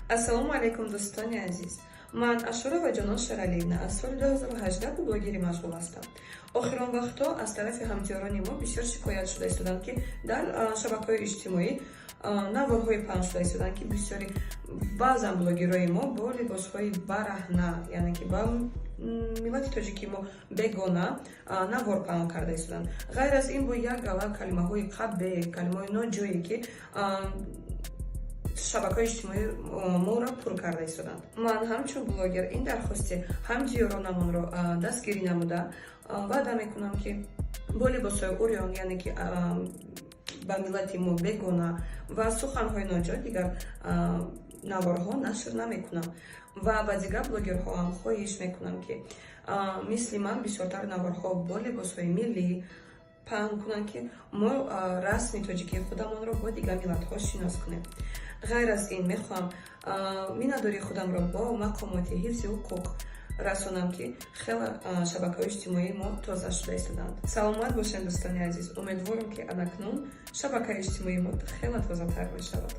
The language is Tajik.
Ассалому алейкум, дӯстони азиз. Ман Ашурова Ҷонон Шералиевна аз соли 2018 блогери машғул ҳастам. Охирон вақтҳо аз тарафи ҳамдиёрони мо бисёр шикоят шуда истоданд, ки дар шабакаҳои иҷтимоӣ наворҳои паҳн шуда истоданд, ки бисёри баъзан блогерои мо бо либосҳои бараҳна, яъне ки ба миллати тоҷики мо бегона навор паҳн карда истоданд. Ғайр аз ин бо як галав калимаҳои қабеҳ, калимаҳои ноҷое, ки шабакаҳои иҷтимоии моро пур карда истоданд. Ман ҳамчун блогер ин дархости ҳамдиёронамонро дастгирӣ намуда ваъда мекунам, ки бо либосҳои урён, яъне ки ба миллати мо бегона ва суханҳои ноҷой дигар наворҳо нашр намекунам. Ва ба дигар блогерҳо ҳам хоҳиш мекунам, ки мисли ман бисёртар наворҳо бо либосҳои миллӣ паҳн кунанд, ки мо расми тоҷикии худамонро бо дигар миллатҳо шинос кунем. Ғайр аз ин мехоҳам миннатдории худамро бо мақомоти ҳифзи ҳуқуқ расонам, ки хеле шабакаҳои иҷтимоии мо тоза шуда истоданд. Саломат бошед, дӯстони азиз. Умедворам, ки анакнун шабакаи иҷтимоии мо хеле тозатар мешавад.